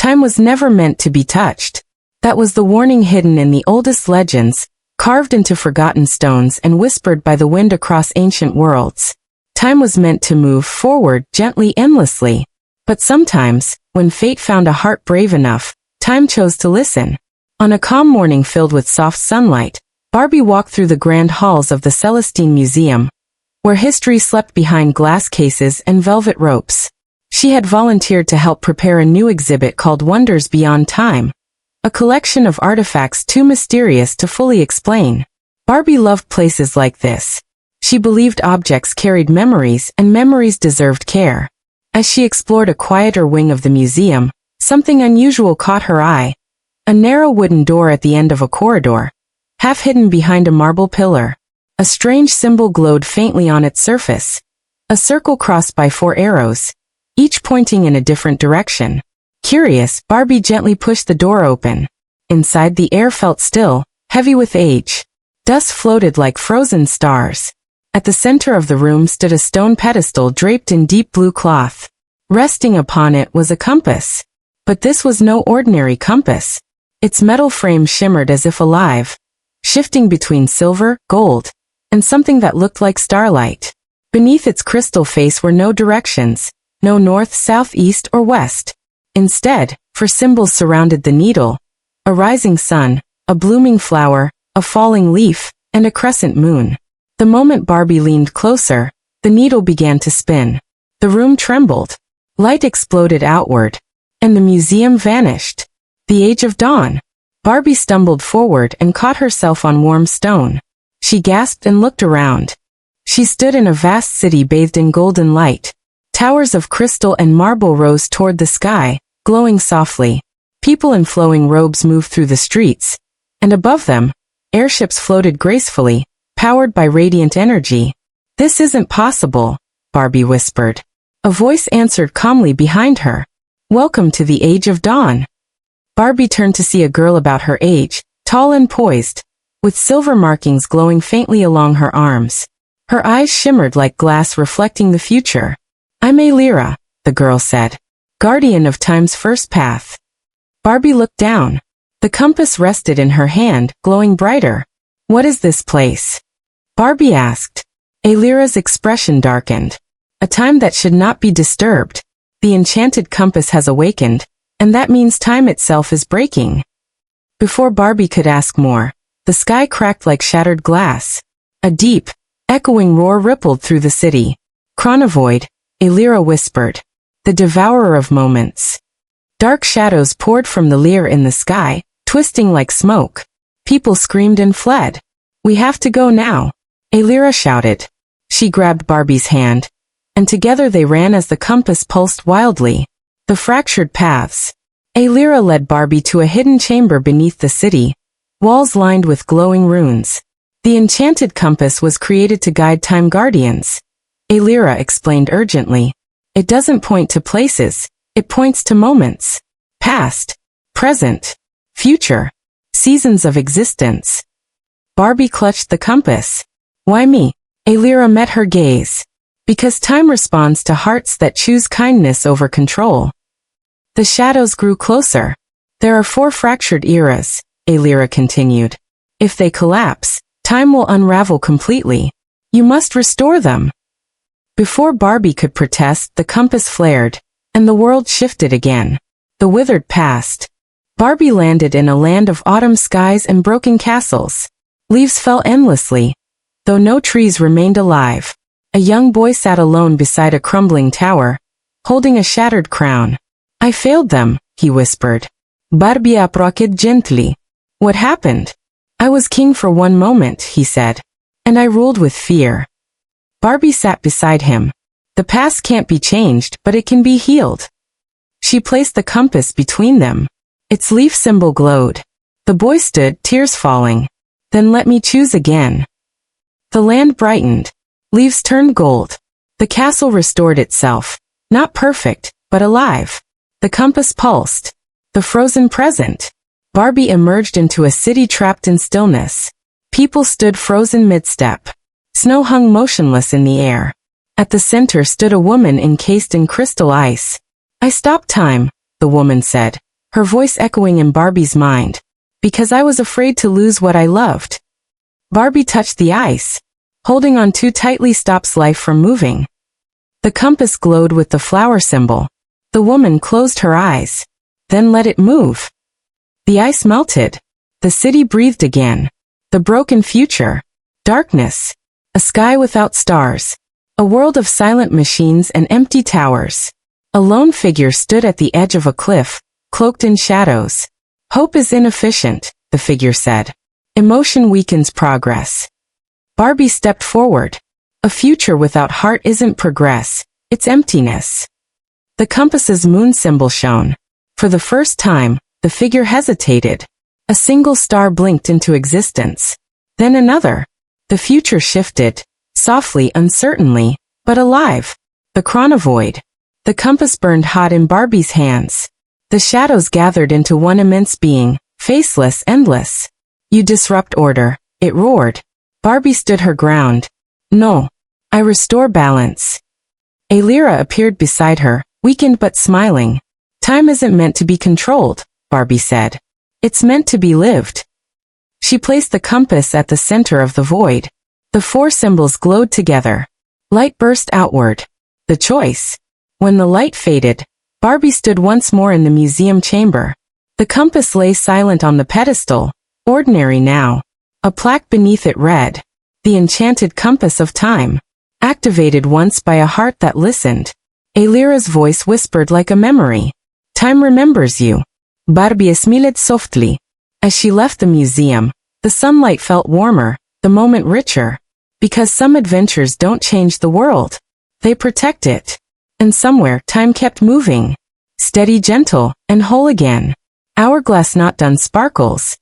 Time was never meant to be touched. That was the warning hidden in the oldest legends, carved into forgotten stones and whispered by the wind across ancient worlds. Time was meant to move forward gently, endlessly. But sometimes, when fate found a heart brave enough, time chose to listen. On a calm morning filled with soft sunlight, Barbie walked through the grand halls of the Celestine Museum, where history slept behind glass cases and velvet ropes. She had volunteered to help prepare a new exhibit called Wonders Beyond Time, a collection of artifacts too mysterious to fully explain. Barbie loved places like this. She believed objects carried memories and memories deserved care. As she explored a quieter wing of the museum, something unusual caught her eye. A narrow wooden door at the end of a corridor, half hidden behind a marble pillar. A strange symbol glowed faintly on its surface. A circle crossed by 4 arrows, each pointing in a different direction. Curious, Barbie gently pushed the door open. Inside, the air felt still, heavy with age. Dust floated like frozen stars. At the center of the room stood a stone pedestal draped in deep blue cloth. Resting upon it was a compass. But this was no ordinary compass. Its metal frame shimmered as if alive, shifting between silver, gold, and something that looked like starlight. Beneath its crystal face were no directions, no north, south, east, or west. Instead, 4 symbols surrounded the needle: a rising sun, a blooming flower, a falling leaf, and a crescent moon. The moment Barbie leaned closer, the needle began to spin. The room trembled. Light exploded outward, and the museum vanished. The age of dawn. Barbie stumbled forward and caught herself on warm stone. She gasped and looked around. She stood in a vast city bathed in golden light. Towers of crystal and marble rose toward the sky, glowing softly. People in flowing robes moved through the streets, and above them, airships floated gracefully, powered by radiant energy. "This isn't possible," Barbie whispered. A voice answered calmly behind her. "Welcome to the age of dawn." Barbie turned to see a girl about her age, tall and poised, with silver markings glowing faintly along her arms. Her eyes shimmered like glass reflecting the future. "I'm Alyra," the girl said, "guardian of time's first path." Barbie looked down. The compass rested in her hand, glowing brighter. "What is this place?" Barbie asked. Alyra's expression darkened. "A time that should not be disturbed. The enchanted compass has awakened, and that means time itself is breaking." Before Barbie could ask more, the sky cracked like shattered glass. A deep, echoing roar rippled through the city. "Chronovoid," Alyra whispered. "The devourer of moments." Dark shadows poured from the leer in the sky, twisting like smoke. People screamed and fled. "We have to go now," Alyra shouted. She grabbed Barbie's hand, and together they ran as the compass pulsed wildly. The fractured paths. Alyra led Barbie to a hidden chamber beneath the city, walls lined with glowing runes. The enchanted compass was created to guide time guardians. Alyra explained urgently. "It doesn't point to places, it points to moments. Past, present, future, seasons of existence." Barbie clutched the compass. "Why me?" Alyra met her gaze. "Because time responds to hearts that choose kindness over control." The shadows grew closer. "There are 4 fractured eras," Alyra continued. "If they collapse, time will unravel completely. You must restore them." Before Barbie could protest, the compass flared, and the world shifted again. The withered past. Barbie landed in a land of autumn skies and broken castles. Leaves fell endlessly, though no trees remained alive. A young boy sat alone beside a crumbling tower, holding a shattered crown. "I failed them," he whispered. Barbie approached gently. "What happened?" "I was king for one moment," he said, "and I ruled with fear." Barbie sat beside him. "The past can't be changed, but it can be healed." She placed the compass between them. Its leaf symbol glowed. The boy stood, tears falling. "Then let me choose again." The land brightened. Leaves turned gold. The castle restored itself. Not perfect, but alive. The compass pulsed. The frozen present. Barbie emerged into a city trapped in stillness. People stood frozen mid-step. Snow hung motionless in the air. At the center stood a woman encased in crystal ice. "I stopped time," the woman said, her voice echoing in Barbie's mind. Because I was afraid to lose what I loved. Barbie touched the ice. Holding on too tightly stops life from moving. The compass glowed with the flower symbol. The woman closed her eyes. Then let it move. The ice melted. The city breathed again. The broken future. Darkness. A sky without stars. A world of silent machines and empty towers. A lone figure stood at the edge of a cliff, cloaked in shadows. Hope is inefficient, the figure said. Emotion weakens progress. Barbie stepped forward. A future without heart isn't progress, it's emptiness. The compass's moon symbol shone. For the first time, the figure hesitated. A single star blinked into existence. Then another. The future shifted, softly, uncertainly, but alive. The Chronovoid. The compass burned hot in Barbie's hands. The shadows gathered into one immense being, faceless, endless. You disrupt order, it roared. Barbie stood her ground. No. I restore balance. A Lyra appeared beside her, weakened but smiling. Time isn't meant to be controlled, Barbie said. It's meant to be lived. She placed the compass at the center of the void. The four symbols glowed together. Light burst outward. The choice. When the light faded, Barbie stood once more in the museum chamber. The compass lay silent on the pedestal, ordinary now. A plaque beneath it read, "The Enchanted Compass of Time." Activated once by a heart that listened. A Lyra's voice whispered like a memory. Time remembers you. Barbie smiled softly. As she left the museum, the sunlight felt warmer, the moment richer. Because some adventures don't change the world. They protect it. And somewhere, time kept moving. Steady, gentle, and whole again. Hourglass not done sparkles.